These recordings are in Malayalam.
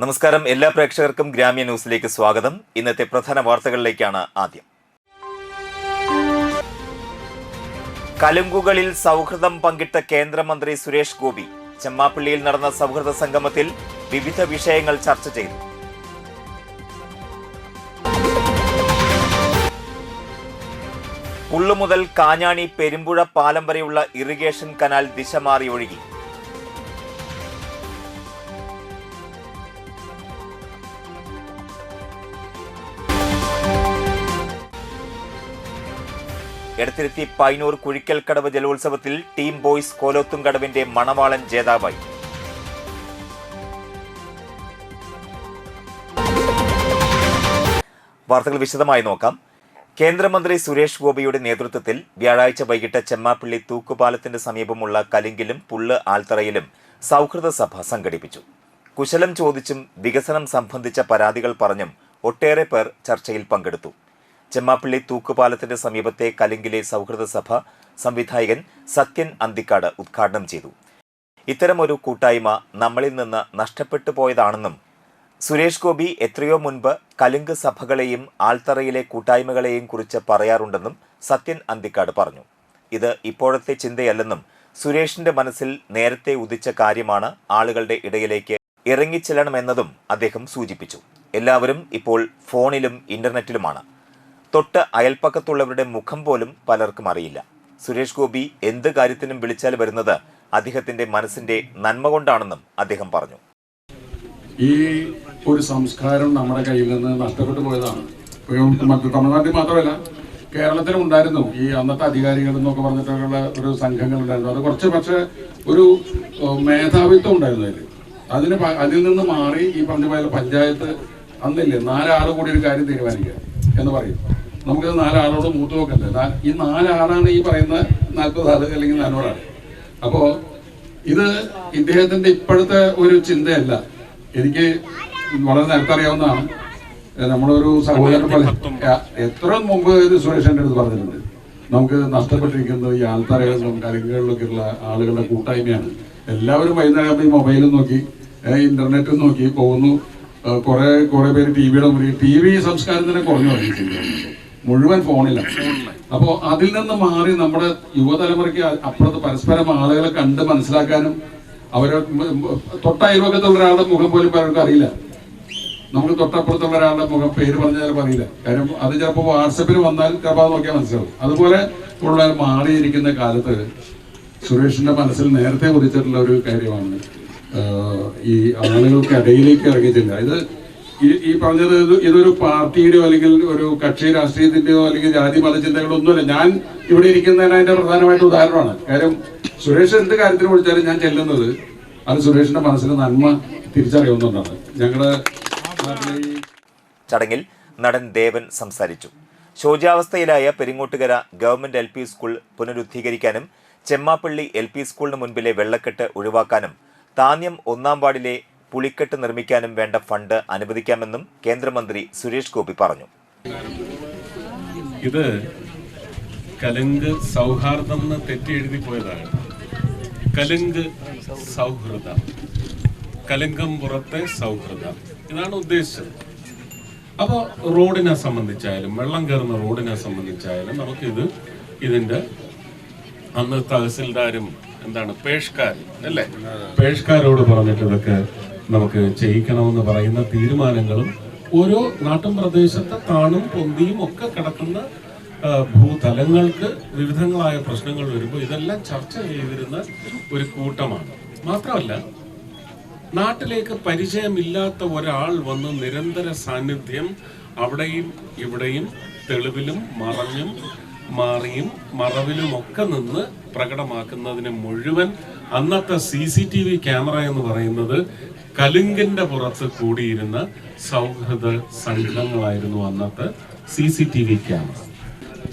നമസ്കാരം. എല്ലാ പ്രേക്ഷകർക്കും ഗ്രാമ്യ ന്യൂസിലേക്ക് സ്വാഗതം. ഇന്നത്തെ പ്രധാന വാർത്തകളിലേക്കാണ് ആദ്യം. കലുങ്കുകളിൽ സൗഹൃദം പങ്കിട്ട കേന്ദ്രമന്ത്രി സുരേഷ് ഗോപി. ചെമ്മാപ്പള്ളിയിൽ നടന്ന സൗഹൃദ സംഗമത്തിൽ വിവിധ വിഷയങ്ങൾ ചർച്ച ചെയ്തു. പുള്ളു മുതൽ കാഞ്ഞാണി പെരുമ്പുഴ പാലം വരെയുള്ള ഇറിഗേഷൻ കനാൽ ദിശ മാറി ഒഴുകി. എടത്തിരുത്തി പൈനൂർ കുഴിക്കൽക്കടവ് ജലോത്സവത്തിൽ ടീം ബോയ്സ് കോലോത്തുംകടവിന്റെ മണവാളൻ ജേതാവായി. വാർത്തകൾ വിശദമായി നോക്കാം. കേന്ദ്രമന്ത്രി സുരേഷ് ഗോപിയുടെ നേതൃത്വത്തിൽ വ്യാഴാഴ്ച വൈകിട്ട് ചെമ്മാപ്പള്ളി തൂക്കുപാലത്തിന് സമീപമുള്ള കലിങ്കിലും പുള്ള് ആൽത്തറയിലും സൗഹൃദ സഭ സംഘടിപ്പിച്ചു. കുശലം ചോദിച്ചും വികസനം സംബന്ധിച്ച പരാതികൾ പറഞ്ഞും ഒട്ടേറെ പേർ ചർച്ചയിൽ പങ്കെടുത്തു. ചെമ്മാപ്പള്ളി തൂക്കുപാലത്തിന്റെ സമീപത്തെ കലിങ്കിലെ സൗഹൃദ സഭ സംവിധായകൻ സത്യൻ അന്തിക്കാട് ഉദ്ഘാടനം ചെയ്തു. ഇത്തരമൊരു കൂട്ടായ്മ നമ്മളിൽ നിന്ന് നഷ്ടപ്പെട്ടു പോയതാണെന്നും സുരേഷ് ഗോപി എത്രയോ മുൻപ് കലുങ്ക് സഭകളെയും ആൽത്തറയിലെ കൂട്ടായ്മകളെയും കുറിച്ച് പറയാറുണ്ടെന്നും സത്യൻ അന്തിക്കാട് പറഞ്ഞു. ഇത് ഇപ്പോഴത്തെ ചിന്തയല്ലെന്നും സുരേഷിന്റെ മനസ്സിൽ നേരത്തെ ഉദിച്ച കാര്യമാണ് ആളുകളുടെ ഇടയിലേക്ക് ഇറങ്ങിച്ചെല്ലണമെന്നതും അദ്ദേഹം സൂചിപ്പിച്ചു. എല്ലാവരും ഇപ്പോൾ ഫോണിലും ഇന്റർനെറ്റിലുമാണ്. തൊട്ട് അയൽപ്പക്കത്തുള്ളവരുടെ മുഖം പോലും പലർക്കും അറിയില്ല. സുരേഷ് ഗോപി എന്ത് കാര്യത്തിനും വിളിച്ചാൽ വരുന്നത് അദ്ദേഹത്തിന്റെ മനസ്സിന്റെ നന്മ കൊണ്ടാണെന്നും അദ്ദേഹം പറഞ്ഞു. ഈ ഒരു സംസ്കാരം നമ്മുടെ കയ്യിൽ നിന്ന് നഷ്ടപ്പെട്ടു പോയതാണ്. തമിഴ്നാട്ടിൽ മാത്രമല്ല, കേരളത്തിലും ഉണ്ടായിരുന്നു ഈ അന്നത്തെ അധികാരികൾ എന്നൊക്കെ പറഞ്ഞിട്ടുള്ള ഒരു സംഘങ്ങൾ ഉണ്ടായിരുന്നു. അത് കുറച്ച് പക്ഷേ ഒരു മേധാവിത്വം ഉണ്ടായിരുന്നു അതിൽ നിന്ന് മാറി ഈ പറഞ്ഞ പഞ്ചായത്ത് അന്നില്ലേ 4 ആൾ കൂടി ഒരു കാര്യം തീരുമാനിക്കുക എന്ന് പറയും. നമുക്ക് 4 ആളോട് മൂത്ത് നോക്കല്ലേ. ഈ 4 ആളാണ് ഈ പറയുന്ന 40 ആൾ അല്ലെങ്കിൽ 400 ആൾ. അപ്പോൾ ഇത് ഇദ്ദേഹത്തിന്റെ ഇപ്പോഴത്തെ ഒരു ചിന്തയല്ല. എനിക്ക് വളരെ നേരത്തെ അറിയാവുന്നതാണ്. നമ്മളൊരു സഹോദരൻ എത്ര മുമ്പ് സുരേഷിന്റെ അടുത്ത് പറഞ്ഞിട്ടുണ്ട്, നമുക്ക് നഷ്ടപ്പെട്ടിരിക്കുന്നത് ഈ ആൽത്തറകളിലും കലിങ്കുകളിലൊക്കെയുള്ള ആളുകളുടെ കൂട്ടായ്മയാണ്. എല്ലാവരും വൈകുന്നേരം ഈ മൊബൈലും നോക്കി ഇന്റർനെറ്റും നോക്കി പോകുന്നു. കുറെ പേര് ടിവിയുടെ മുന്നിൽ ടി വി സംസ്കാരം തന്നെ കുറഞ്ഞു വന്നിട്ടുണ്ട്. മുഴുവൻ ഫോണിലാണ്. അപ്പോൾ അതിൽ നിന്ന് മാറി നമ്മുടെ യുവതലമുറയ്ക്ക് അപ്പുറത്ത് പരസ്പരം ആളുകളെ കണ്ട് മനസ്സിലാക്കാനും അവരെ തൊട്ടയൽവക്കത്തുള്ള ഒരാളുടെ മുഖം പോലും പലർക്കും അറിയില്ല. നമുക്ക് തൊട്ടപ്പുറത്തുള്ള ഒരാളുടെ മുഖം പേര് പറഞ്ഞാലും അറിയില്ല. കാര്യം അത് ചിലപ്പോൾ വാട്സപ്പിൽ വന്നാൽ ചിലപ്പോൾ അത് നോക്കിയാൽ മനസ്സിലാവും. അതുപോലെ ഉള്ള മാറിയിരിക്കുന്ന കാലത്ത് സുരേഷിന്റെ മനസ്സിൽ നേരത്തെ ഉദിച്ചിട്ടുള്ള ഒരു കാര്യമാണ് ഈ ആളുകൾക്ക് ഇടയിലേക്ക് ഇറങ്ങിയിട്ടില്ല. ഇത് ഈ പറഞ്ഞത് ഇതൊരു പാർട്ടിയുടെയോ അല്ലെങ്കിൽ ഒരു കക്ഷി രാഷ്ട്രീയത്തിന്റെയോ അല്ലെങ്കിൽ ജാതി മതചിന്തകളോ ഒന്നുമല്ല. ഞാൻ ഇവിടെ ഇരിക്കുന്നതിന് അതിന്റെ പ്രധാനമായിട്ട് ഉദാഹരണമാണ്. കാര്യം സുരേഷ് എന്ത് കാര്യത്തിന് വിളിച്ചാലും ഞാൻ ചെല്ലുന്നത് അത് സുരേഷിന്റെ മനസ്സിന് നന്മ തിരിച്ചറിയുന്നതാണ്. ഞങ്ങളുടെ ചടങ്ങിൽ നടൻ ദേവൻ സംസാരിച്ചു. ശോചാവസ്ഥയിലായ പെരിങ്ങോട്ടുകര ഗവൺമെന്റ് LP സ്കൂൾ പുനരുദ്ധീകരിക്കാനും ചെമ്മാപ്പള്ളി LP സ്കൂളിന് മുൻപിലെ വെള്ളക്കെട്ട് ഒഴിവാക്കാനും താന്യം 1-ാം വാർഡിലെ പുളിക്കെട്ട് നിർമ്മിക്കാനും വേണ്ട ഫണ്ട് അനുവദിക്കാമെന്നും കേന്ദ്രമന്ത്രി സുരേഷ് ഗോപി പറഞ്ഞു. ഇത് കലുങ്ക് സൗഹാർദ്ദം തെറ്റി എഴുതി പോയതാണ്. കലുങ്ക് സൗഹൃദം, കലുങ്കം പുറത്തെ സൗഹൃദം, ഇതാണ് ഉദ്ദേശിച്ചത്. അപ്പോൾ റോഡിനെ സംബന്ധിച്ചായാലും വെള്ളം കയറുന്ന റോഡിനെ സംബന്ധിച്ചായാലും നമുക്കിത് ഇതിന്റെ അന്ന് തഹസിൽദാരും പേഷ്കാർ അല്ലേ, പേഷ്കാരോട് പറഞ്ഞിട്ട് ഇതൊക്കെ നമുക്ക് ചെയ്യിക്കണമെന്ന് പറയുന്ന തീരുമാനങ്ങളും ഓരോ നാട്ടും പ്രദേശത്തെ താണും പൊന്തിയും ഒക്കെ കിടക്കുന്ന ഭൂതലങ്ങൾക്ക് വിവിധങ്ങളായ പ്രശ്നങ്ങൾ വരുമ്പോൾ ഇതെല്ലാം ചർച്ച ചെയ്തിരുന്ന ഒരു കൂട്ടമാണ്. മാത്രമല്ല, നാട്ടിലേക്ക് പരിചയമില്ലാത്ത ഒരാൾ വന്ന് നിരന്തര സാന്നിധ്യം അവിടെയും ഇവിടെയും തെളിവിലും മറഞ്ഞും മാറിയും മറവിലുമൊക്കെ നിന്ന് പ്രകടമാക്കുന്നതിന് മുഴുവൻ അന്നത്തെ CCTV ക്യാമറ എന്ന് പറയുന്നത് കലുങ്കിന്റെ പുറത്ത് കൂടിയിരുന്ന സൗഹൃദ സംഘങ്ങളായിരുന്നു അന്നത്തെ CCTV ക്യാമറ.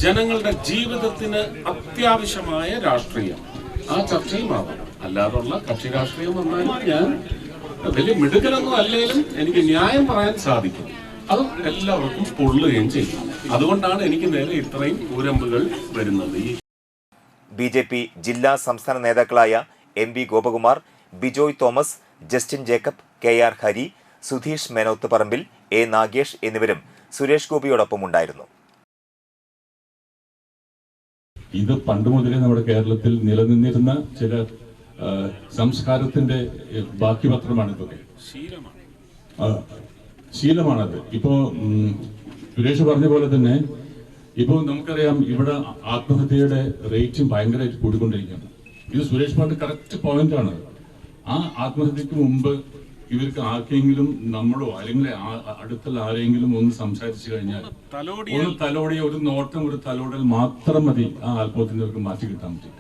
ജനങ്ങളുടെ ജീവിതത്തിന് അത്യാവശ്യമായ രാഷ്ട്രീയം ആ ചർച്ചയുമാകും. അല്ലാതുള്ള കക്ഷി രാഷ്ട്രീയം വന്നാലും ഞാൻ വലിയ മിടുക്കലൊന്നും അല്ലെങ്കിലും എനിക്ക് ന്യായം പറയാൻ സാധിക്കും. അത് എല്ലാവർക്കും പൊള്ളുകയും ചെയ്യും. അതുകൊണ്ടാണ് എനിക്ക് നേരെ ഇത്രയും കൂരമ്പുകൾ വരുന്നത്. BJP ജില്ലാ സംസ്ഥാന നേതാക്കളായ MV Gopakumar, Bijoy Thomas, Justin Jacob, KR Hari, Sudheesh Menothuparambil, A Nagesh എന്നിവരും സുരേഷ് ഗോപിയോടൊപ്പം ഉണ്ടായിരുന്നു. ഇത് പണ്ട് മുതലേ നമ്മുടെ കേരളത്തിൽ നിലനിന്നിരുന്ന ചില സംസ്കാരത്തിന്റെ ബാക്കി പത്രമാണ് ഇതൊക്കെ. ശീലമാണത്. ഇപ്പോ സുരേഷ് പറഞ്ഞ പോലെ തന്നെ ഇപ്പോൾ നമുക്കറിയാം ഇവിടെ ആത്മഹത്യയുടെ റേറ്റ് ഭയങ്കരമായിട്ട് കൂടിക്കൊണ്ടിരിക്കുകയാണ്. ഇത് സുരേഷ് പറഞ്ഞ കറക്റ്റ് പോയിന്റ് ആണ്. ആ ആത്മഹത്യക്ക് മുമ്പ് ഇവർക്ക് ആർക്കെങ്കിലും നമ്മളോ അല്ലെങ്കിൽ അടുത്തുള്ള ആരെങ്കിലും ഒന്ന് സംസാരിച്ചു കഴിഞ്ഞാൽ ഒന്ന് തലോടിയ ഒരു നോട്ടം, ഒരു തലോടൽ മാത്രം മതി ആ ആത്മഹത്യക്ക് മാറ്റി കിട്ടാൻ പറ്റും.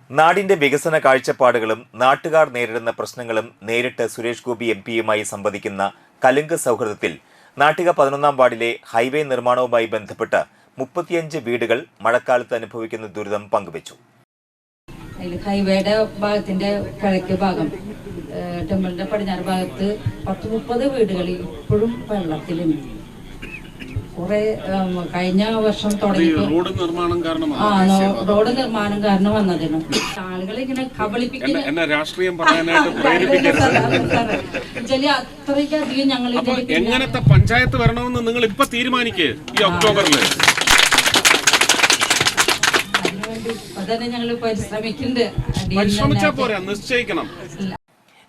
നാടിന്റെ വികസന കാഴ്ചപ്പാടുകളും നാട്ടുകാർ നേരിടുന്ന പ്രശ്നങ്ങളും നേരിട്ട് സുരേഷ് ഗോപി MP-യുമായി സംവദിക്കുന്ന കലുങ്ക് സൗഹൃദത്തിൽ നാട്ടിക 11-ാം വാർഡിലെ ഹൈവേ നിർമ്മാണവുമായി ബന്ധപ്പെട്ട് 35 വീടുകൾ മഴക്കാലത്ത് അനുഭവിക്കുന്ന ദുരിതം പങ്കുവച്ചു. ഹൈവേയുടെ ഭാഗത്തിന്റെ കിഴക്ക് ഭാഗം, ടെമ്പിളിന്റെ പടിഞ്ഞാറ് ഭാഗത്ത് 10-30 വീടുകൾ ഇപ്പോഴും വെള്ളത്തിലുണ്ട്. കുറെ കഴിഞ്ഞ വർഷം തുടങ്ങി റോഡ് നിർമ്മാണം കാരണം വന്നതിനും ആളുകൾ ഇങ്ങനെ കബളിപ്പിക്കുന്ന രാഷ്ട്രീയം പറയാനായിട്ട് അത്രയ്ക്കധികം ഞങ്ങൾ എങ്ങനത്തെ പഞ്ചായത്ത് വരണമെന്ന് നിങ്ങൾ ഇപ്പൊ തീരുമാനിക്കേ ഈ ഒക്ടോബറിൽ. അതന്നെ ഞങ്ങൾ പരിശ്രമിക്കുന്നുണ്ട്. നിശ്ചയിക്കണം.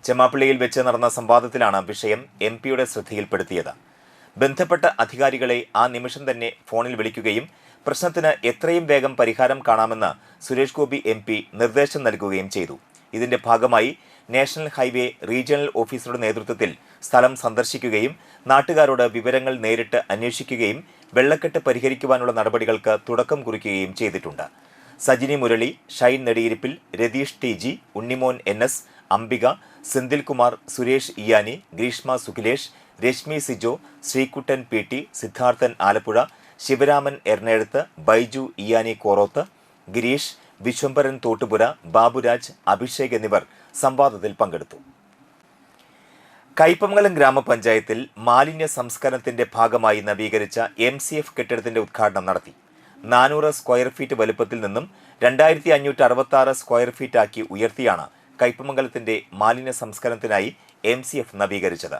ചെമ്മാപ്പള്ളിയിൽ വെച്ച് നടന്ന സംവാദത്തിലാണ് വിഷയം MP-യുടെ ശ്രദ്ധയിൽപ്പെടുത്തിയത്. ബന്ധപ്പെട്ട അധികാരികളെ ആ നിമിഷം തന്നെ ഫോണിൽ വിളിക്കുകയും പ്രശ്നത്തിന് എത്രയും വേഗം പരിഹാരം കാണാമെന്ന് സുരേഷ് ഗോപി MP നിർദ്ദേശം നൽകുകയും ചെയ്തു. ഇതിന്റെ ഭാഗമായി നാഷണൽ ഹൈവേ റീജിയണൽ ഓഫീസറുടെ നേതൃത്വത്തിൽ സ്ഥലം സന്ദർശിക്കുകയും നാട്ടുകാരോട് വിവരങ്ങൾ നേരിട്ട് അന്വേഷിക്കുകയും വെള്ളക്കെട്ട് പരിഹരിക്കുവാനുള്ള നടപടികൾക്ക് തുടക്കം കുറിക്കുകയും ചെയ്തിട്ടുണ്ട്. Sajini Murali, Shine നെടിയിരിപ്പിൽ, Ratheesh TG, Unnimon NS, Ambika, Senthilkumar, Suresh ഇയാനി, Greeshma Sukhilesh, Rashmi Sijo, Sreekuttan PT, Siddharthan Alappuzha, Sivaraman എറണാകുളത്ത്, ബൈജു ഇയാനി കോറോത്ത്, ഗിരീഷ്, വിശ്വംഭരൻ തോട്ടുപുര, ബാബുരാജ്, അഭിഷേക് എന്നിവർ സംവാദത്തിൽ പങ്കെടുത്തു. കയ്പമംഗലം ഗ്രാമപഞ്ചായത്തിൽ മാലിന്യ സംസ്കരണത്തിന്റെ ഭാഗമായി നവീകരിച്ച MCF കെട്ടിടത്തിന്റെ ഉദ്ഘാടനം നടത്തി. 400 സ്ക്വയർ ഫീറ്റ് വലുപ്പത്തിൽ നിന്നും 2566 സ്ക്വയർ ഫീറ്റ് ആക്കി ഉയർത്തിയാണ് കയ്പമംഗലത്തിന്റെ മാലിന്യ സംസ്കരണത്തിനായി MCF നവീകരിച്ചത്.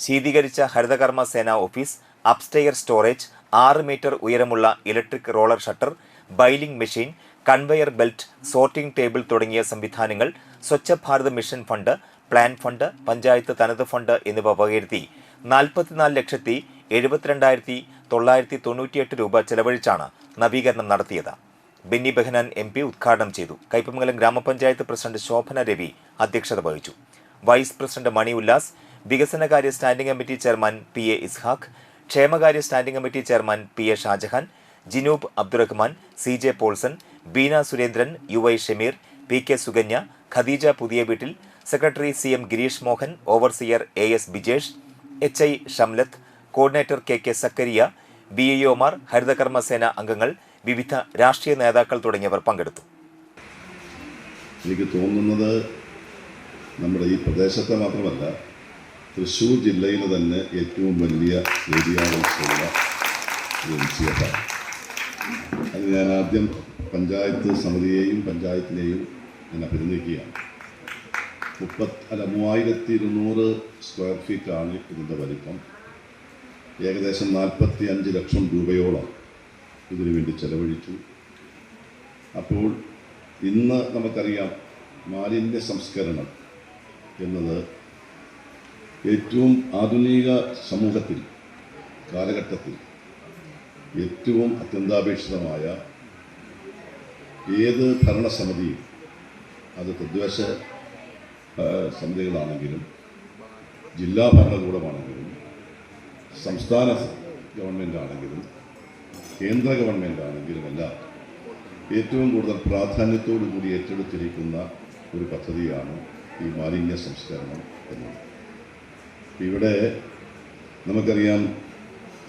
ശീതീകരിച്ച ഹരിതകർമ്മ സേന ഓഫീസ്, അപ്സ്റ്റെയർ സ്റ്റോറേജ്, 6 മീറ്റർ ഉയരമുള്ള electric roller shutter, baling machine, conveyor belt, sorting table തുടങ്ങിയ സംവിധാനങ്ങൾ Swachh Bharat mission fund, plan fund, panchayat തനത് ഫണ്ട് എന്നിവ വകയിരുത്തി 44,72,998 രൂപ ചെലവഴിച്ചാണ് നവീകരണം നടത്തിയത്. ബെന്നി ബെഹനാൻ MP ഉദ്ഘാടനം ചെയ്തു. കയ്പമംഗലം ഗ്രാമപഞ്ചായത്ത് പ്രസിഡന്റ് ശോഭന രവി അധ്യക്ഷത വഹിച്ചു. വൈസ് പ്രസിഡന്റ് മണി ഉല്ലാസ്, വികസനകാര്യ standing committee chairman PA Ishaq, ക്ഷേമകാര്യ standing committee chairman PA Shajahan, Jinoob Abdurahman, CJ Paulson, Beena Surendran, UY Shameer, PK Sukanya, Khadeeja Puthiya Veettil, secretary CM Girish Mohan, overseer AS Bijesh, HI Shamlath, coordinator KK Sakkariya, BAOമാർ, ഹരിതകർമ്മസേന അംഗങ്ങൾ, വിവിധ രാഷ്ട്രീയ നേതാക്കൾ തുടങ്ങിയവർ പങ്കെടുത്തു. എനിക്ക് തോന്നുന്നത് നമ്മുടെ ഈ പ്രദേശത്തെ മാത്രമല്ല, തൃശ്ശൂർ ജില്ലയിൽ തന്നെ ഏറ്റവും വലിയ ഏരിയാവുള്ള MCF ആണ്. അത് ഞാൻ ആദ്യം പഞ്ചായത്ത് സമിതിയെയും പഞ്ചായത്തിനെയും ഞാൻ അഭിനന്ദിക്കുകയാണ്. 3200 സ്ക്വയർ ഫീറ്റാണ് ഇതിൻ്റെ വലിപ്പം. ഏകദേശം 45 ലക്ഷം രൂപയോളം ഇതിനു വേണ്ടി ചെലവഴിച്ചു. അപ്പോൾ ഇന്ന് നമുക്കറിയാം, മാലിന്യ സംസ്കരണം എന്നത് ഏറ്റവും ആധുനിക സമൂഹത്തിൽ കാലഘട്ടത്തിൽ ഏറ്റവും അത്യന്താപേക്ഷിതമായ ഏത് ഭരണസമിതിയും, അത് തദ്ദേശ സമിതികളാണെങ്കിലും ജില്ലാ ഭരണകൂടമാണെങ്കിലും സംസ്ഥാന ഗവൺമെൻറ് ആണെങ്കിലും കേന്ദ്ര ഗവൺമെൻറ് ആണെങ്കിലും എല്ലാം ഏറ്റവും കൂടുതൽ പ്രാധാന്യത്തോടു കൂടി ഏറ്റെടുത്തിരിക്കുന്ന ഒരു പദ്ധതിയാണ് ഈ മാലിന്യ സംസ്കരണം എന്നത്. ഇവിടെ നമുക്കറിയാം,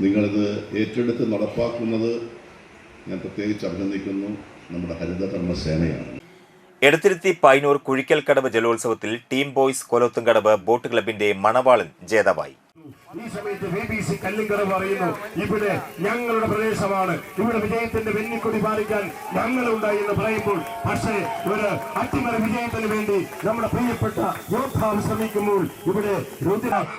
നിങ്ങളിത് ഏറ്റെടുത്ത് നടപ്പാക്കുന്നത് ഞാൻ പ്രത്യേകിച്ച് അഭിനന്ദിക്കുന്നു, നമ്മുടെ ഹരിതകർമ്മ സേനയാണ്. എടത്തിരുത്തി പൈനൂർ കുഴിക്കൽക്കടവ് ജലോത്സവത്തിൽ ടീം ബോയ്സ് കോലോത്തുംകടവ് ബോട്ട് ക്ലബിന്റെ മണവാളൻ ജേതാവായി. ഈ സമയത്ത് BBC കല്ലിങ്കര പറയുന്നു, ഇവിടെ ഞങ്ങളുടെ പ്രദേശമാണ്, ഇവിടെ വിജയത്തിന്റെ വെന്നിക്കൊടി പാലിക്കാൻ ഞങ്ങളുണ്ടായി എന്ന് പറയുമ്പോൾ, പക്ഷേ ഒരു അട്ടിമറി വിജയത്തിന് വേണ്ടി നമ്മുടെ പ്രിയപ്പെട്ട യോദ്ധാവ് ശ്രമിക്കുമ്പോൾ ഇവിടെ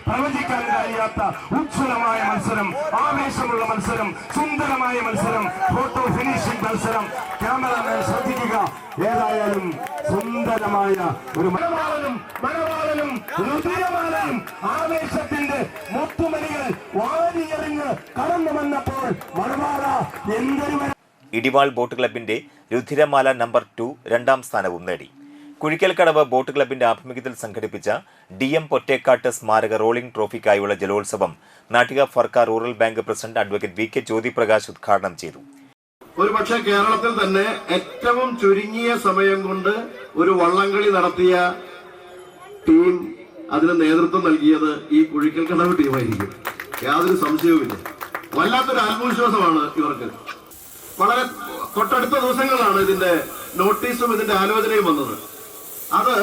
പ്രവചിക്കാൻ കഴിയാത്ത ഉജ്ജ്വലമായ മത്സരം, ആവേശമുള്ള മത്സരം, സുന്ദരമായ മത്സരം, ഫോട്ടോ ഫിനിഷിംഗ് മത്സരം. ക്യാമറമാൻ ശ്രദ്ധിക്കുക. ഏതായാലും സുന്ദരമായ ഒരു മണവാളനും രുതിരമാലയും ആവേശത്തിന്റെ മുത്തുമണികൾ വാരിയെറിഞ്ഞ് കടന്നു വന്നപ്പോൾ മണവാള എന്തൊരു. ഇടിവാൾ ബോട്ട് ക്ലബിന്റെ രുധിരമാല നമ്പർ 2 രണ്ടാം സ്ഥാനവും നേടി. കുഴിക്കൽക്കടവ് ബോട്ട് ക്ലബിന്റെ ആഭിമുഖ്യത്തിൽ സംഘടിപ്പിച്ച DM പൊറ്റേക്കാട്ട് സ്മാരക റോളിംഗ് ട്രോഫിക്കായുള്ള ജലോത്സവം Nattika Firka rural bank president advocate VK Jyothiprakash ഉദ്ഘാടനം ചെയ്തു. ഒരുപക്ഷെ കേരളത്തിൽ തന്നെ ഏറ്റവും ചുരുങ്ങിയ സമയം കൊണ്ട് ഒരു വള്ളംകളി നടത്തിയ ടീം, അതിന് നേതൃത്വം നൽകിയത് ഈ കുഴിക്കൽക്കടവ് ടീമായിരിക്കും, യാതൊരു സംശയവുമില്ല. വല്ലാത്തൊരു ആത്മവിശ്വാസമാണ് ഇവർക്ക്. വളരെ തൊട്ടടുത്ത ദിവസങ്ങളാണ് ഇതിന്റെ നോട്ടീസും ഇതിന്റെ ആലോചനയും വന്നത്. അത്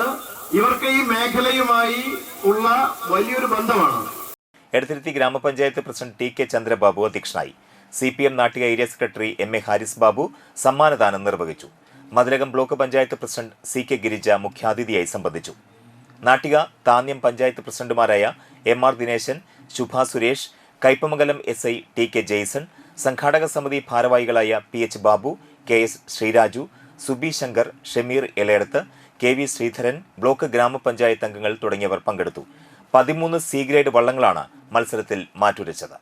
ഇവർക്ക് ഈ മേഖലയുമായി ഉള്ള വലിയൊരു ബന്ധമാണ്. എടത്തിരുത്തി ഗ്രാമപഞ്ചായത്ത് പ്രസിഡന്റ് TK ചന്ദ്രബാബു അധ്യക്ഷനായി. CPM Nattika area secretary MA Haris Babu സമ്മാനദാനം നിർവഹിച്ചു. Mathilakam block panchayat president CK Girija മുഖ്യാതിഥിയായി സംബന്ധിച്ചു. നാട്ടിക താന്യം പഞ്ചായത്ത് പ്രസിഡന്റുമാരായ MR Dineshan, Shubha Suresh, Kaipamangalam SI TK Jaison, സംഘാടക സമിതി ഭാരവാഹികളായ PH Babu, KS Sreeraju, Subi Shankar, Shameer Elayadath, KV Sreedharan, block ഗ്രാമപഞ്ചായത്ത് അംഗങ്ങൾ തുടങ്ങിയവർ പങ്കെടുത്തു. 13 C ഗ്രേഡ് വള്ളങ്ങളാണ് മത്സരത്തിൽ മാറ്റുരച്ചത്.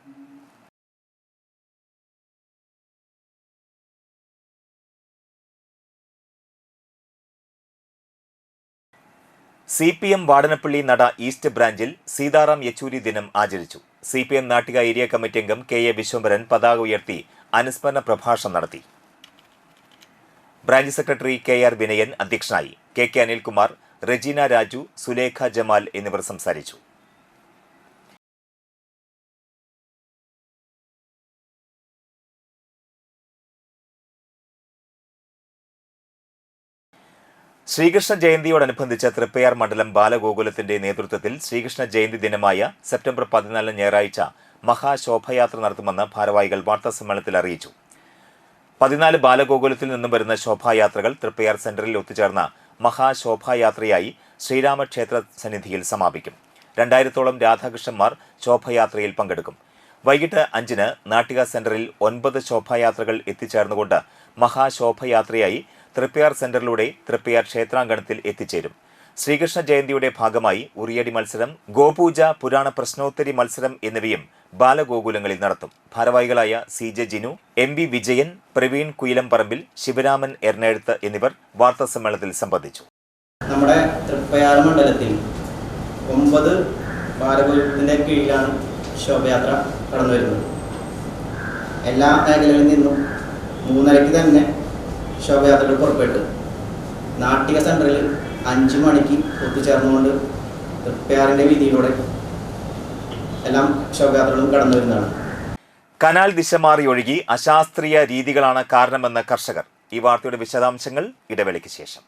CPM വാടനപ്പള്ളി നട ഈസ്റ്റ് ബ്രാഞ്ചിൽ സീതാറാം യെച്ചൂരി ദിനം ആചരിച്ചു. CPM നാട്ടിക ഏരിയ കമ്മിറ്റി അംഗം KA വിശ്വംഭരൻ പതാക ഉയർത്തി അനുസ്മരണ പ്രഭാഷണം നടത്തി. ബ്രാഞ്ച് സെക്രട്ടറി KR വിനയൻ അധ്യക്ഷനായി. KK അനിൽകുമാർ, റെജീന രാജു, സുലേഖ ജമാൽ എന്നിവർ സംസാരിച്ചു. ശ്രീകൃഷ്ണ ജയന്തിയോടനുബന്ധിച്ച് തൃപ്പയാർ മണ്ഡലം ബാലഗോകുലത്തിന്റെ നേതൃത്വത്തിൽ ശ്രീകൃഷ്ണ ജയന്തി ദിനമായ സെപ്റ്റംബർ 14 ഞായറാഴ്ച മഹാശോഭയാത്ര നടത്തുമെന്ന് ഭാരവാഹികൾ വാർത്താസമ്മേളനത്തിൽ അറിയിച്ചു. 14 ബാലഗോകുലത്തിൽ നിന്നും വരുന്ന ശോഭായാത്രകൾ തൃപ്പയാർ സെന്ററിൽ ഒത്തുചേർന്ന മഹാശോഭായാത്രയായി ശ്രീരാമക്ഷേത്ര സന്നിധിയിൽ സമാപിക്കും. 2000-ഓളം രാധാകൃഷ്ണന്മാർ ശോഭയാത്രയിൽ പങ്കെടുക്കും. വൈകിട്ട് 5-ന് നാട്ടിക സെന്ററിൽ 9 ശോഭായാത്രകൾ എത്തിച്ചേർന്നുകൊണ്ട് മഹാശോഭയാത്രയായി തൃപ്പയാർ സെന്ററിലൂടെ തൃപ്പയാർ ക്ഷേത്രാങ്കണത്തിൽ എത്തിച്ചേരും. ശ്രീകൃഷ്ണ ജയന്തിയുടെ ഭാഗമായി ഉറിയടി മത്സരം, ഗോപൂജ, പുരാണ പ്രശ്നോത്തരി മത്സരം എന്നിവയും ബാലഗോകുലങ്ങളിൽ നടത്തും. ഭാരവാഹികളായ CJ ജിനു, MB വിജയൻ, പ്രവീൺ കുയിലംപറമ്പിൽ, ശിവരാമൻ എറണാകുളത്ത് എന്നിവർ വാർത്താസമ്മേളനത്തിൽ സംബന്ധിച്ചു. നമ്മുടെ തൃപ്പയാർ മണ്ഡലത്തിൽ 9 ബാലഗോകുലത്തിന്റെ കീഴിലാണ് ശോഭയാത്ര കടന്നു വരുന്നത്. എല്ലാ മേഖലകളിൽ നിന്നും 3:30 തന്നെ ശോഭയാത്രകൾ പുറപ്പെട്ടു നാട്ടിക സെന്ററിൽ 5 മണിക്ക് ഒത്തുചേർന്നുകൊണ്ട് തൃപ്പയാറിന്റെ വീതിയിലൂടെ എല്ലാം ശോഭയാത്രകളും കടന്നു വരുന്നതാണ്. കനാൽ ദിശ മാറി ഒഴുകി അശാസ്ത്രീയ രീതികളാണ് കാരണമെന്ന് കർഷകർ. ഈ വാർത്തയുടെ വിശദാംശങ്ങൾ ഇടവേളയ്ക്ക് ശേഷം.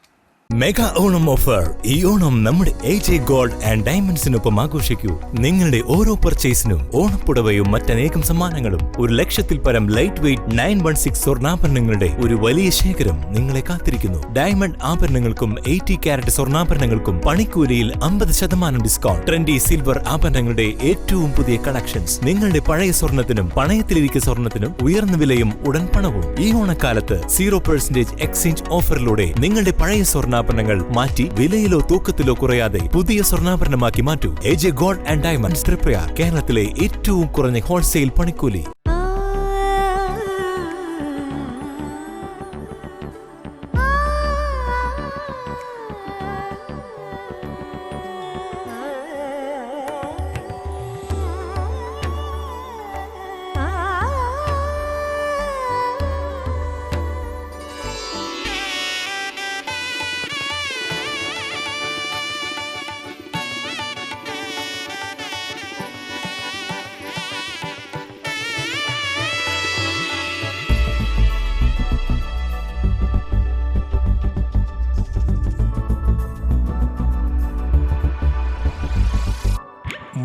Mega Onam offer. ഈ ഓണം നമ്മുടെ AJ ഗോൾഡ് ആൻഡ് ഡയമണ്ട്സിനൊപ്പം ആഘോഷിക്കൂ. നിങ്ങളുടെ ഓരോ പർച്ചേസിനും ഓണപ്പുടവയും മറ്റനേകം സമ്മാനങ്ങളും 1,00,000-ൽ പരം ലൈറ്റ് വെയ്റ്റ് 916 സ്വർണ്ണാഭരണങ്ങളുടെ ഒരു വലിയ ശേഖരം നിങ്ങളെ കാത്തിരിക്കുന്നു. ഡയമണ്ട് ആഭരണങ്ങൾക്കും 80 കാരറ്റ് സ്വർണ്ണാഭരണങ്ങൾക്കും പണിക്കൂലിയിൽ 50% ഡിസ്കൗണ്ട്. ട്രെൻഡി സിൽവർ ആഭരണങ്ങളുടെ ഏറ്റവും പുതിയ കളക്ഷൻസ്. നിങ്ങളുടെ പഴയ സ്വർണ്ണത്തിനും പണയത്തിലിരിക്കുന്ന സ്വർണ്ണത്തിനും ഉയർന്ന വിലയും ഉടൻ പണവും. ഈ ഓണക്കാലത്ത് 0% എക്സ്ചേഞ്ച് ഓഫറിലൂടെ നിങ്ങളുടെ പഴയ സ്വർണ്ണാഭരണങ്ങൾ മാറ്റി വിലയിലോ തൂക്കത്തിലോ കുറയാതെ പുതിയ സ്വർണ്ണാഭരണമാക്കി മാറ്റൂ. AJ gold and diamonds, Triprayar. കേരളത്തിലെ ഏറ്റവും കുറഞ്ഞ ഹോൾസെയിൽ പണിക്കൂലി.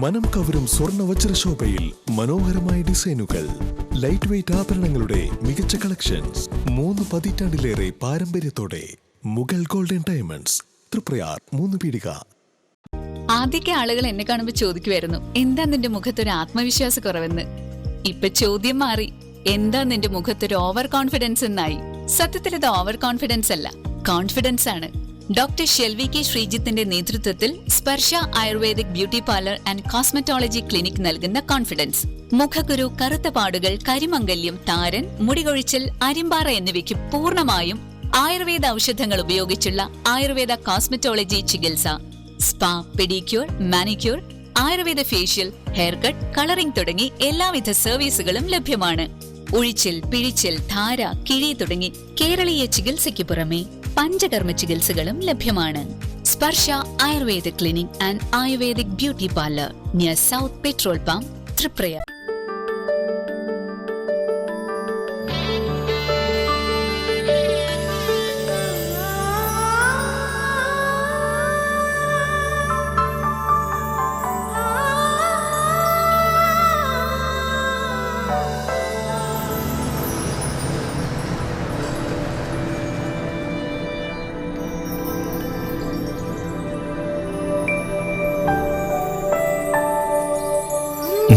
മനം കവരും സ്വർണ്ണ വജ്രശോഭയിൽ മനോഹരമായ ഡിസൈനുകൾ, ലൈറ്റ് വെയ്റ്റ് ആഭരണങ്ങളുടെ മികച്ച കളക്ഷൻസ്, 3 പതിറ്റാണ്ടിലേറെ പാരമ്പര്യത്തോടെ മുഗൾ ഗോൾഡൻ ഡയമണ്ട്സ്, തൃപ്രയാർ 3 പീടിക. ആദ്യമൊക്കെ ആളുകൾ എന്നെ കാണുമ്പോൾ ചോദിക്കുമായിരുന്നു, എന്താ നിന്റെ മുഖത്തൊരു ആത്മവിശ്വാസ കുറവെന്ന്. ഇപ്പൊ ചോദ്യം മാറി, എന്താ നിന്റെ മുഖത്തൊരു ഓവർ കോൺഫിഡൻസ് എന്നായി. സത്യത്തിൽ ഇത് ഓവർ കോൺഫിഡൻസ് അല്ല, കോൺഫിഡൻസ് ആണ്. ഡോക്ടർ ഷെൽവി കെ ശ്രീജിത്തിന്റെ നേതൃത്വത്തിൽ Sparsha ayurvedic beauty parlour and cosmetology clinic നൽകുന്ന കോൺഫിഡൻസ്. മുഖക്കുരു, കറുത്ത പാടുകൾ, കരിമംഗല്യം, താരൻ, മുടികൊഴിച്ചൽ, അരിമ്പാറ എന്നിവയ്ക്ക് പൂർണ്ണമായും ആയുർവേദ ഔഷധങ്ങൾ ഉപയോഗിച്ചുള്ള ആയുർവേദ കോസ്മെറ്റോളജി ചികിത്സ. Spa, pedicure, manicure, Ayurveda facial, hair cut, colouring തുടങ്ങി എല്ലാവിധ സർവീസുകളും ലഭ്യമാണ്. ഉഴിച്ചിൽ, പിഴിച്ചിൽ, ധാര, കിഴി തുടങ്ങി കേരളീയ ചികിത്സയ്ക്ക് പുറമെ പഞ്ചകർമ്മ ചികിത്സകളും ലഭ്യമാണ്. Sparsha ayurveda clinic and ayurvedic beauty parlour near south petrol pump, Triprayar.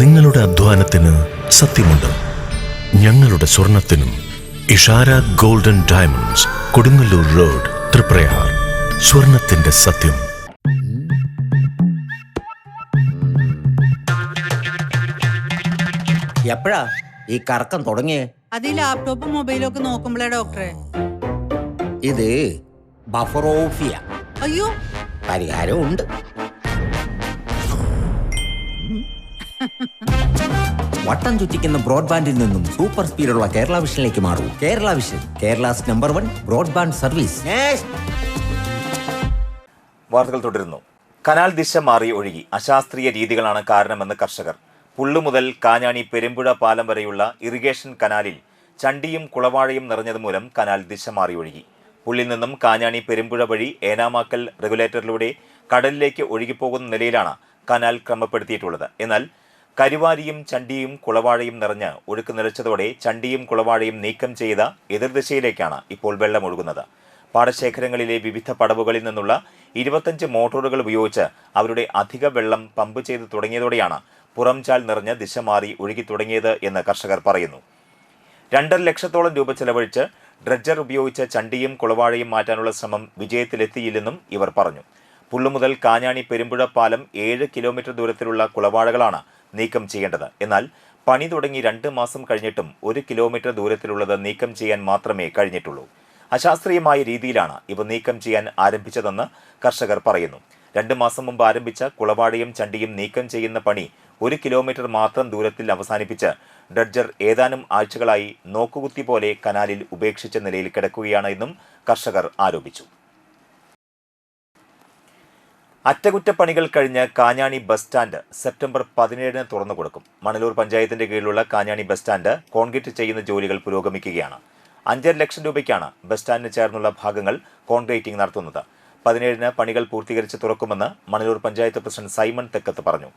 നിങ്ങളുടെ അധ്വാനത്തിന് സത്യമുണ്ട്, ഞങ്ങളുടെ സ്വർണത്തിനും. Ishara golden diamonds, Kodungallur road, Triprayar. സ്വർണത്തിന്റെ സത്യം. എപ്പോഴാ ഈ കറക്കം തുടങ്ങിയേ? അത് ഈ ലാപ്ടോപ്പും മൊബൈലും ഒക്കെ നോക്കുമ്പോഴേ ഡോക്ടറെ. ഇത് ബഫറോഫിയ. അയ്യോ, പരിഹാരം ഉണ്ട്. വട്ടം ചുറ്റിക്കുന്ന ബ്രോഡ്ബാൻഡിൽ നിന്നും സൂപ്പർ സ്പീഡുള്ള കേരള വിഷനിലേക്ക് മാറൂ. Kerala vision, Kerala's number 1 broadband service. വാർത്തകൾ തുടരുന്നു. കനാൽ ദിശ മാറി ഒഴുകി. അശാസ്ത്രീയ രീതികളാണ് കാരണമെന്ന് കർഷകർ. പുള്ളു മുതൽ കാഞ്ഞാണി പെരുമ്പുഴ പാലം വരെയുള്ള ഇറിഗേഷൻ കനാലിൽ ചണ്ടിയും കുളവാഴയും നിറഞ്ഞതുമൂലം കനാൽ ദിശ മാറി ഒഴുകി. പുള്ളിൽ നിന്നും കാഞ്ഞാണി പെരുമ്പുഴ വഴി ഏനാമാക്കൽ റെഗുലേറ്ററിലൂടെ കടലിലേക്ക് ഒഴുകിപ്പോകുന്ന നിലയിലാണ് കനാൽ ക്രമപ്പെടുത്തിയിട്ടുള്ളത്. എന്നാൽ കരുവാരിയും ചണ്ടിയും കുളവാഴയും നിറഞ്ഞ് ഒഴുക്ക് നിലച്ചതോടെ ചണ്ടിയും കുളവാഴയും നീക്കം ചെയ്ത എതിർദിശയിലേക്കാണ് ഇപ്പോൾ വെള്ളമൊഴുകുന്നത്. പാടശേഖരങ്ങളിലെ വിവിധ പടവുകളിൽ നിന്നുള്ള 25 മോട്ടോറുകൾ ഉപയോഗിച്ച് അവരുടെ അധിക വെള്ളം പമ്പ് ചെയ്ത് തുടങ്ങിയതോടെയാണ് പുറംചാൽ നിറഞ്ഞ് ദിശ മാറി ഒഴുകി തുടങ്ങിയത് എന്ന് കർഷകർ പറയുന്നു. 2.5 ലക്ഷത്തോളം രൂപ ചെലവഴിച്ച് ഡ്രഡ്ജർ ഉപയോഗിച്ച് ചണ്ടിയും കുളവാഴയും മാറ്റാനുള്ള ശ്രമം വിജയത്തിലെത്തിയില്ലെന്നും ഇവർ പറഞ്ഞു. പുള്ളു മുതൽ കാഞ്ഞാണി പെരുമ്പുഴ പാലം 7 കിലോമീറ്റർ ദൂരത്തിലുള്ള കുളവാഴകളാണ് നീക്കം ചെയ്യേണ്ടത്. എന്നാൽ പണി തുടങ്ങി 2 മാസം കഴിഞ്ഞിട്ടും 1 കിലോമീറ്റർ ദൂരത്തിലുള്ളത് നീക്കം ചെയ്യാൻ മാത്രമേ കഴിഞ്ഞിട്ടുള്ളൂ. അശാസ്ത്രീയമായ രീതിയിലാണ് ഇവ നീക്കം ചെയ്യാൻ ആരംഭിച്ചതെന്ന് കർഷകർ പറയുന്നു. 2 മാസം മുമ്പ് ആരംഭിച്ച കുളവാഴയും ചണ്ടിയും നീക്കം ചെയ്യുന്ന പണി 1 കിലോമീറ്റർ മാത്രം ദൂരത്തിൽ അവസാനിപ്പിച്ച് ഡ്രഡ്ജർ ഏതാനും ആഴ്ചകളായി നോക്കുകുത്തി പോലെ കനാലിൽ ഉപേക്ഷിച്ച നിലയിൽ കിടക്കുകയാണ് എന്നും കർഷകർ ആരോപിച്ചു. അറ്റകുറ്റപ്പണികൾ കഴിഞ്ഞ് കാഞ്ഞാണി ബസ് സ്റ്റാൻഡ് സെപ്റ്റംബർ 17 തുറന്നു കൊടുക്കും. മണലൂർ പഞ്ചായത്തിന്റെ കീഴിലുള്ള കാഞ്ഞാണി ബസ് സ്റ്റാൻഡ് കോൺക്രീറ്റ് ചെയ്യുന്ന ജോലികൾ പുരോഗമിക്കുകയാണ്. 5.5 ലക്ഷം രൂപയ്ക്കാണ് ബസ് സ്റ്റാൻഡിന് ചേർന്നുള്ള ഭാഗങ്ങൾ കോൺക്രീറ്റിംഗ് നടത്തുന്നത്. 17 പണികൾ പൂർത്തീകരിച്ച് തുറക്കുമെന്ന് മണലൂർ പഞ്ചായത്ത് പ്രസിഡന്റ് സൈമൺ തെക്കത്ത് പറഞ്ഞു.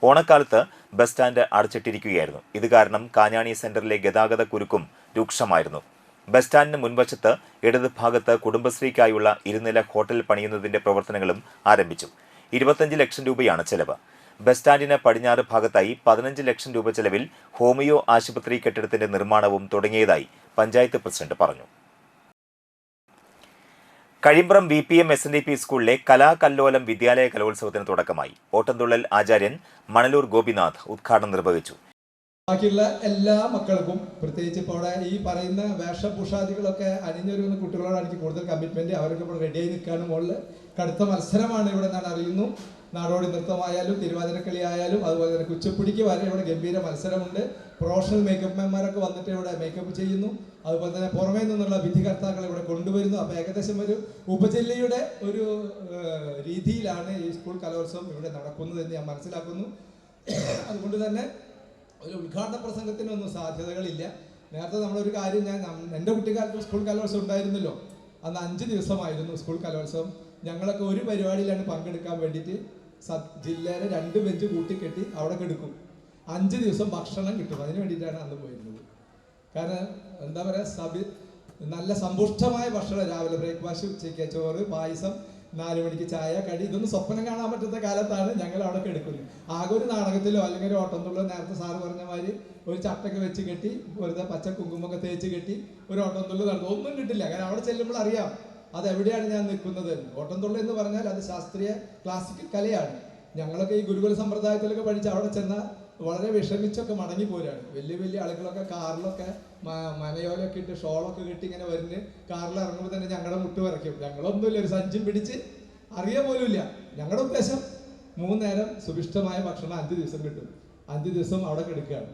ഓണക്കാലത്ത് ബസ് സ്റ്റാൻഡ് അടച്ചിട്ടിരിക്കുകയായിരുന്നു. ഇത് കാരണം കാഞ്ഞാണി സെന്ററിലെ ഗതാഗത കുരുക്കും രൂക്ഷമായിരുന്നു. ബസ് സ്റ്റാൻഡിന് മുൻവശത്ത് ഇടത് ഭാഗത്ത് കുടുംബശ്രീക്കായുള്ള 2 നില ഹോട്ടൽ പണിയുന്നതിന്റെ പ്രവർത്തനങ്ങളും ആരംഭിച്ചു. 25 ലക്ഷം രൂപയാണ് ചെലവ്. ബസ് സ്റ്റാൻഡിന് പടിഞ്ഞാറ് ഭാഗത്തായി 15 ലക്ഷം രൂപ ചെലവിൽ ഹോമിയോ ആശുപത്രി കെട്ടിടത്തിന്റെ നിർമ്മാണവും തുടങ്ങിയതായി പഞ്ചായത്ത് പ്രസിഡന്റ് പറഞ്ഞു. കഴിമ്പ്രം VPM SNDP സ്കൂളിലെ കലാകല്ലോലം വിദ്യാലയ കലോത്സവത്തിന് തുടക്കമായി. ഓട്ടംതുള്ളൽ ആചാര്യൻ മണലൂർ ഗോപിനാഥ് ഉദ്ഘാടനം നിർവഹിച്ചു. ബാക്കിയുള്ള എല്ലാ മക്കൾക്കും, പ്രത്യേകിച്ച് ഇപ്പോൾ അവിടെ ഈ പറയുന്ന വേഷഭൂഷാദികളൊക്കെ അണിഞ്ഞൊരുങ്ങുന്ന കുട്ടികളോടാണ് എനിക്ക് കൂടുതൽ കമ്മിറ്റ്മെൻറ്റ്. അവരൊക്കെ ഇപ്പോൾ റെഡിയായി നിൽക്കാനും മുകളിൽ കടുത്ത മത്സരമാണ് ഇവിടെ ഞാൻ അറിയുന്നു. നാടോടി നൃത്തമായാലും തിരുവാതിരക്കളി ആയാലും അതുപോലെ തന്നെ കുച്ചിപ്പുടിക്ക് വരെ ഇവിടെ ഗംഭീര മത്സരമുണ്ട്. പ്രൊഫഷണൽ മേക്കപ്പ് മാൻമാരൊക്കെ വന്നിട്ട് ഇവിടെ മേക്കപ്പ് ചെയ്യുന്നു. അതുപോലെ തന്നെ പുറമേ നിന്നുള്ള വിധികർത്താക്കൾ ഇവിടെ കൊണ്ടുവരുന്നു. അപ്പോൾ ഏകദേശം ഒരു ഉപജില്ലയുടെ ഒരു രീതിയിലാണ് ഈ സ്കൂൾ കലോത്സവം ഇവിടെ നടക്കുന്നത് എന്ന് ഞാൻ മനസ്സിലാക്കുന്നു. അതുകൊണ്ട് തന്നെ ഒരു ഉദ്ഘാടന പ്രസംഗത്തിനൊന്നും സാധ്യതകളില്ല. നേരത്തെ നമ്മളൊരു കാര്യം, എൻ്റെ കുട്ടിക്കാലത്ത് സ്കൂൾ കലോത്സവം ഉണ്ടായിരുന്നല്ലോ. അന്ന് 5 ദിവസമായിരുന്നു സ്കൂൾ കലോത്സവം. ഞങ്ങളൊക്കെ ഒരു പരിപാടിയിലാണ് പങ്കെടുക്കാൻ വേണ്ടിയിട്ട് ജില്ലയിലെ 2 ബെഞ്ച് കൂട്ടിക്കെട്ടി അവിടെ കിടക്കും. 5 ദിവസം ഭക്ഷണം കിട്ടും. അതിന് വേണ്ടിയിട്ടാണ് അന്ന് പോയിരുന്നത്. കാരണം എന്താ പറയുക, നല്ല സമ്പുഷ്ടമായ ഭക്ഷണം, രാവിലെ ബ്രേക്ക്ഫാസ്റ്റ്, ഉച്ചയ്ക്ക് ചോറ്, പായസം, 4 മണിക്ക് ചായ, കടി, ഇതൊന്നും സ്വപ്നം കാണാൻ പറ്റുന്ന കാലത്താണ് ഞങ്ങൾ അവിടെ കിടക്കുന്നത്. ആകെ ഒരു നാടകത്തിലോ അല്ലെങ്കിൽ ഒരു ഓട്ടംതുള്ളോ, നേരത്തെ സാറ് പറഞ്ഞ മാതിരി ഒരു ചട്ടൊക്കെ വെച്ച് കെട്ടി, വെറുതെ പച്ച കുങ്കുമൊക്കെ തേച്ച് കെട്ടി ഒരു ഓട്ടംതുള്ളു നടത്തും. ഒന്നും കിട്ടില്ല. കാരണം അവിടെ ചെല്ലുമ്പോൾ അറിയാം അതെവിടെയാണ് ഞാൻ നിൽക്കുന്നത്. ഓട്ടംതുള്ളൽ എന്ന് പറഞ്ഞാൽ അത് ശാസ്ത്രീയ ക്ലാസിക്കൽ കലയാണ്. ഞങ്ങളൊക്കെ ഈ ഗുരുകുല സമ്പ്രദായത്തിലൊക്കെ പഠിച്ച് അവിടെ ചെന്നാൽ വളരെ വിഷമിച്ചൊക്കെ മടങ്ങി പോരാണ്. വലിയ വലിയ ആളുകളൊക്കെ കാറിലൊക്കെ മനയോലൊക്കെ ഇട്ട് ഷോളൊക്കെ കെട്ടി ഇങ്ങനെ വരുന്ന കാറിൽ ഇറങ്ങുമ്പോൾ തന്നെ ഞങ്ങളുടെ മുട്ട് വിറയ്ക്കും. ഞങ്ങളൊന്നുമില്ല, ഒരു സഞ്ചും പിടിച്ച് അറിയാൻ പോലുമില്ല. ഞങ്ങളുടെ ഉദ്ദേശം 3 നേരം സുഭിഷ്ടമായ ഭക്ഷണം 5 ദിവസം കിട്ടും. 5 ദിവസം അവിടെ കിടക്കുകയാണ്.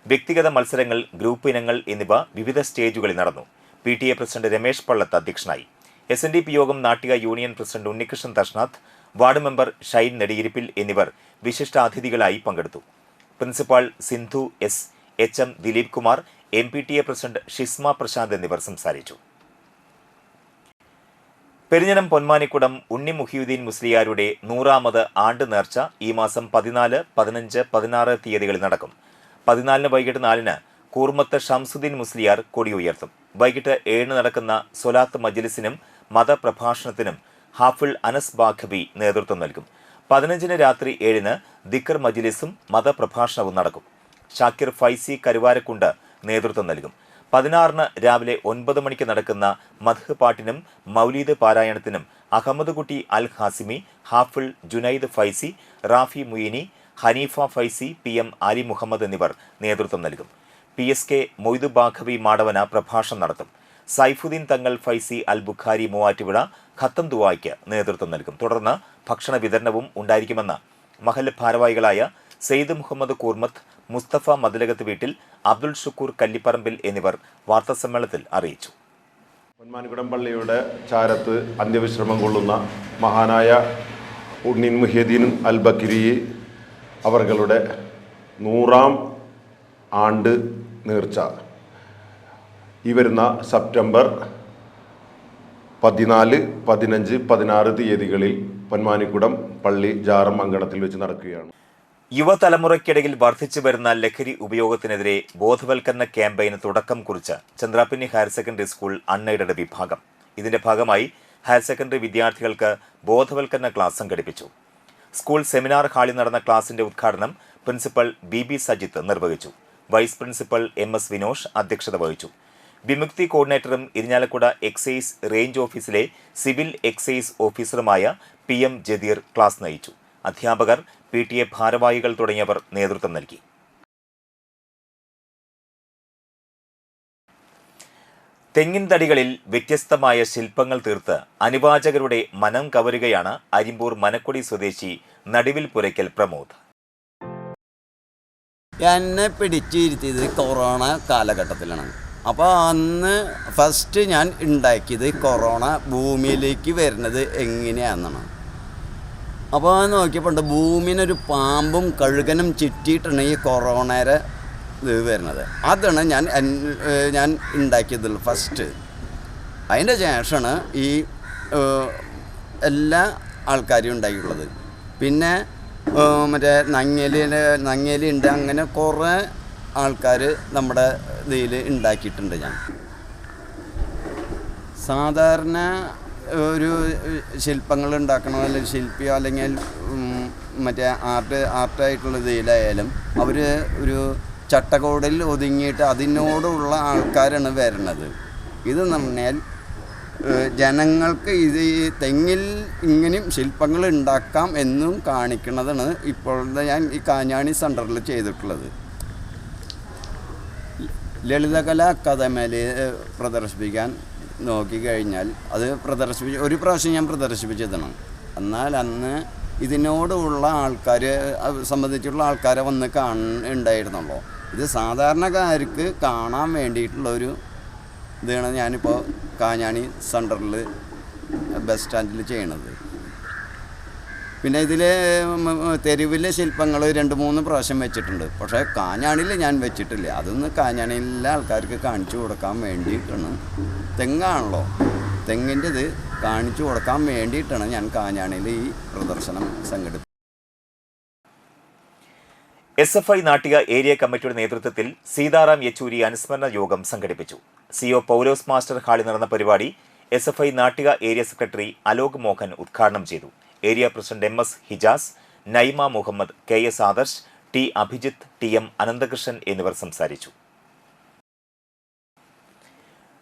വ്യക്തിഗത മത്സരങ്ങൾ, ഗ്രൂപ്പ് ഇനങ്ങൾ എന്നിവ വിവിധ സ്റ്റേജുകളിൽ നടന്നു. PTA പ്രസിഡന്റ് രമേശ് പള്ളത്ത് അധ്യക്ഷനായി. SNDP യോഗം Nattika union president Unnikrishnan Thashnath, ward member Shine Nediyirippil എന്നിവർ വിശിഷ്ടാതിഥികളായി പങ്കെടുത്തു. Principal Sindhu S, HM Dileep Kumar, MPTA president Shisma Prashanth എന്നിവർ സംസാരിച്ചു. പെരിഞ്ഞനം പൊന്മാനിക്കുടം ഉണ്ണി മുഹിയുദ്ദീൻ മുസ്ലിയാരുടെ 100ാമത് ആണ്ട് നേർച്ച ഈ മാസം 14, 15, 16 തീയതികളിൽ നടക്കും. 14 വൈകിട്ട് 4 കൂർമത്ത് ഷംസുദ്ദീൻ മുസ്ലിയാർ കൊടിയുയർത്തും. വൈകിട്ട് 7 നടക്കുന്ന സ്വലാത്ത് മജ്ലിസിനും മതപ്രഭാഷണത്തിനും ഹാഫിൾ അനസ് ബാഖബി നേതൃത്വം നൽകും. 15 രാത്രി 7 ദിക്ർ മജ്ലിസും മതപ്രഭാഷണവും നടക്കും. ഷാക്കിർ ഫൈസി കരുവാരക്കുണ്ട് നേതൃത്വം നൽകും. 16 രാവിലെ 9 മണിക്ക് നടക്കുന്ന മദ്ഹ് പാട്ടിനും മൗലീദ് പാരായണത്തിനും അഹമ്മദ് കുട്ടി അൽ ഹാസിമി, ഹാഫിൾ ജുനൈദ് ഫൈസി, റാഫി മുയിനി, ഹനീഫ ഫൈസി, PM ആലി മുഹമ്മദ് എന്നിവർ നേതൃത്വം നൽകും. PSK മൊയ്തു ബാഖവി മാടവന പ്രഭാഷണം നടത്തും. സൈഫുദ്ദീൻ തങ്ങൾ ഫൈസി അൽ ബുഖാരി മൂവാറ്റുപുഴ ഖത്തം ദുആയ്ക്ക് നേതൃത്വം നൽകും. തുടർന്ന് ഭക്ഷണ വിതരണവും ഉണ്ടായിരിക്കുമെന്ന് മഹൽ ഭാരവാഹികളായ സെയ്ദ് മുഹമ്മദ് കൂർമത്ത്, മുസ്തഫ മദലകത്ത് വീട്ടിൽ, അബ്ദുൾ ഷുക്കൂർ കല്ലിപ്പറമ്പിൽ എന്നിവർ വാർത്താസമ്മേളനത്തിൽ അറിയിച്ചു. പൊന്മാനിക്കുടം പള്ളിയുടെ ചാരത്ത് അന്ത്യവിശ്രമം കൊള്ളുന്ന മഹാനായ ഉണ്ണി മുഹിയുദ്ദീൻ അൽ ബക്കിരി അവരുടെ 100ാം ആണ്ട് നേർച്ച ഈ വരുന്ന സെപ്റ്റംബർ 14, 15, 16 തീയതികളിൽ പൊന്മാനിക്കുടം പള്ളി ജാറം അങ്കണത്തിൽ വെച്ച് നടക്കുകയാണ്. യുവതലമുറയ്ക്കിടയിൽ വർദ്ധിച്ചു വരുന്ന ലഹരി ഉപയോഗത്തിനെതിരെ ബോധവൽക്കരണ ക്യാമ്പയിന് തുടക്കം കുറിച്ച് Chandrapinni higher secondary school unaided വിഭാഗം. ഇതിന്റെ ഭാഗമായി ഹയർ സെക്കൻഡറി വിദ്യാർത്ഥികൾക്ക് ബോധവൽക്കരണ ക്ലാസ് സംഘടിപ്പിച്ചു. സ്കൂൾ സെമിനാർ ഹാളിൽ നടന്ന ക്ലാസിന്റെ ഉദ്ഘാടനം പ്രിൻസിപ്പൽ BB സജിത്ത് നിർവഹിച്ചു. വൈസ് പ്രിൻസിപ്പൽ MS വിനോഷ് അധ്യക്ഷത വഹിച്ചു. വിമുക്തി കോർഡിനേറ്ററും ഇരിഞ്ഞാലക്കുട എക്സൈസ് റേഞ്ച് ഓഫീസിലെ സിവിൽ എക്സൈസ് ഓഫീസറുമായ PM ജദീർ ക്ലാസ് നയിച്ചു. അധ്യാപകർ, PTA ഭാരവാഹികൾ തുടങ്ങിയവർ നേതൃത്വം നൽകി. തെങ്ങിൻ തടികളിൽ വ്യത്യസ്തമായ ശില്പങ്ങൾ തീർത്ത് അനുവാചകരുടെ മനം കവരുകയാണ് അരിമ്പൂർ മനക്കൊടി സ്വദേശി നടുവിൽ പുരയ്ക്കൽ പ്രമോദ്. എന്നെ പിടിച്ചിരുത്തിയത് കൊറോണ കാലഘട്ടത്തിലാണ്. അപ്പോൾ അന്ന് ഫസ്റ്റ് ഞാൻ ഉണ്ടാക്കിയത് കൊറോണ ഭൂമിയിലേക്ക് വരുന്നത് എങ്ങനെയാണെന്നാണ്. അപ്പോൾ നോക്കിയപ്പോൾ ഭൂമിനൊരു പാമ്പും കഴുകനും ചുറ്റിയിട്ടാണ് ഈ കൊറോണയുടെ ഇത് വരുന്നത്. അതാണ് ഞാൻ ഉണ്ടാക്കിയതുള്ളൂ ഫസ്റ്റ്. അതിൻ്റെ ശേഷമാണ് ഈ എല്ലാ ആൾക്കാരും ഉണ്ടാക്കിയിട്ടുള്ളത്. പിന്നെ മറ്റേ നങ്ങേലി ഉണ്ട്. അങ്ങനെ കുറേ ആൾക്കാർ നമ്മുടെ ഇതിൽ ഉണ്ടാക്കിയിട്ടുണ്ട്. ഞാൻ സാധാരണ ഒരു ശില്പങ്ങൾ ഉണ്ടാക്കണോ അല്ലെങ്കിൽ ശില്പിയോ അല്ലെങ്കിൽ മറ്റേ ആർട്ടായിട്ടുള്ള ഇതിലായാലും അവർ ഒരു ചട്ടക്കൂടിൽ ഒതുങ്ങിയിട്ട് അതിനോടുള്ള ആൾക്കാരാണ് വരുന്നത്. ഇത് പറഞ്ഞാൽ ജനങ്ങൾക്ക് ഇത് തെങ്ങിൽ ഇങ്ങനെയും ശില്പങ്ങൾ ഉണ്ടാക്കാം എന്നും കാണിക്കുന്നതാണ് ഇപ്പോഴത്തെ ഞാൻ ഈ കാഞ്ഞാണി സെൻറ്ററിൽ ചെയ്തിട്ടുള്ളത്. ലളിതകലാ അക്കാദമിയിൽ പ്രദർശിപ്പിക്കാൻ നോക്കിക്കഴിഞ്ഞാൽ അത് ഒരു പ്രാവശ്യം ഞാൻ പ്രദർശിപ്പിച്ചതാണ്. എന്നാൽ അന്ന് ഇതിനോടുള്ള ആൾക്കാർ സംബന്ധിച്ചുള്ള ആൾക്കാരെ വന്ന് ഉണ്ടായിരുന്നുള്ളൂ. ഇത് സാധാരണക്കാർക്ക് കാണാൻ വേണ്ടിയിട്ടുള്ളൊരു ഇതാണ് ഞാനിപ്പോൾ കാഞ്ഞാണി സെൻറ്ററിൽ ബസ് സ്റ്റാൻഡിൽ ചെയ്യണത്. പിന്നെ ഇതിൽ തെരുവിലെ ശില്പങ്ങൾ 2-3 പ്രാവശ്യം വെച്ചിട്ടുണ്ട്. പക്ഷേ കാഞ്ഞാണിയിൽ ഞാൻ വെച്ചിട്ടില്ല. അതൊന്ന് കാഞ്ഞാണിയിലെ ആൾക്കാർക്ക് കാണിച്ചു കൊടുക്കാൻ വേണ്ടിയിട്ടാണ്. തെങ്ങാണല്ലോ, തെങ്ങിൻ്റെത് കാണിച്ചു കൊടുക്കാൻ വേണ്ടിയിട്ടാണ് ഞാൻ കാഞ്ഞാണിയിൽ ഈ പ്രദർശനം സംഘടിപ്പിച്ചത്. SFI നാട്ടിക ഏരിയ കമ്മിറ്റിയുടെ നേതൃത്വത്തിൽ സീതാറാം യെച്ചൂരി അനുസ്മരണ യോഗം സംഘടിപ്പിച്ചു. CO പൗലോസ് മാസ്റ്റർ ഹാളിൽ നടന്ന പരിപാടി SFI Nattika area secretary Alok Mohan ഉദ്ഘാടനം ചെയ്തു. Area president MS Hijas, Naima Muhammad, KS Adarsh, T Abhijith, TM Ananthakrishnan എന്നിവർ സംസാരിച്ചു.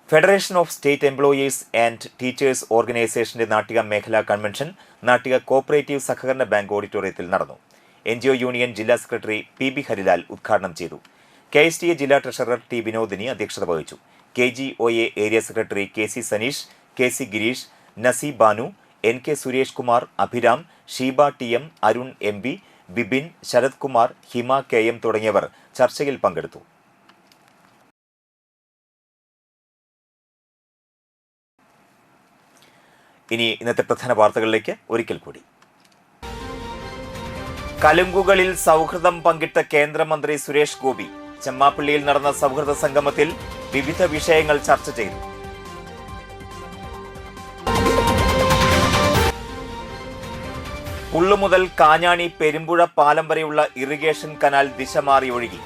Federation of state employees and teachers ഓർഗനൈസേഷന്റെ നാട്ടിക മേഖലാ കൺവെൻഷൻ നാട്ടിക കോഓപ്പറേറ്റീവ് സഹകരണ ബാങ്ക് ഓഡിറ്റോറിയത്തിൽ നടന്നു. NGO യൂണിയൻ ജില്ലാ സെക്രട്ടറി PB ഹരിലാൽ ഉദ്ഘാടനം ചെയ്തു. KSTA ജില്ലാ ട്രഷറർ T വിനോദിനി അധ്യക്ഷത വഹിച്ചു. KGOA area secretary KC Saneesh, KC Girish, Nasi Banu, NK Suresh Kumar, Abhiram, Sheeba TM, Arun MB, Bibin, Sarath Kumar, Hima KM തുടങ്ങിയവർ ചർച്ചയിൽ പങ്കെടുത്തു. ഇനി ഇന്നത്തെ പ്രധാന വാർത്തകളിലേക്ക് ഒരിക്കൽ കൂടി. കലുങ്കുകളിൽ സൗഹൃദം പങ്കിട്ട കേന്ദ്രമന്ത്രി സുരേഷ് ഗോപി ചെമ്മാപ്പള്ളിയിൽ നടന്ന സൗഹൃദ സംഗമത്തിൽ വിവിധ വിഷയങ്ങൾ ചർച്ച ചെയ്തു. പുള്ളു മുതൽ കാഞ്ഞാണി പെരുമ്പുഴ പാലം വരെയുള്ള ഇറിഗേഷൻ കനാൽ ദിശ മാറി ഒഴുകി.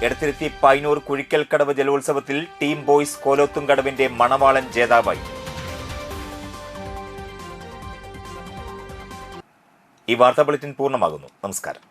എടത്തിരുത്തി പൈനൂർ കുഴിക്കൽക്കടവ് ജലോത്സവത്തിൽ ടീം ബോയ്സ് കോലോത്തുംകടവിന്റെ മണവാളൻ ജേതാവായി. ഈ വാർത്താ ബുള്ളറ്റിൻ പൂർണ്ണമാകുന്നു. നമസ്കാരം.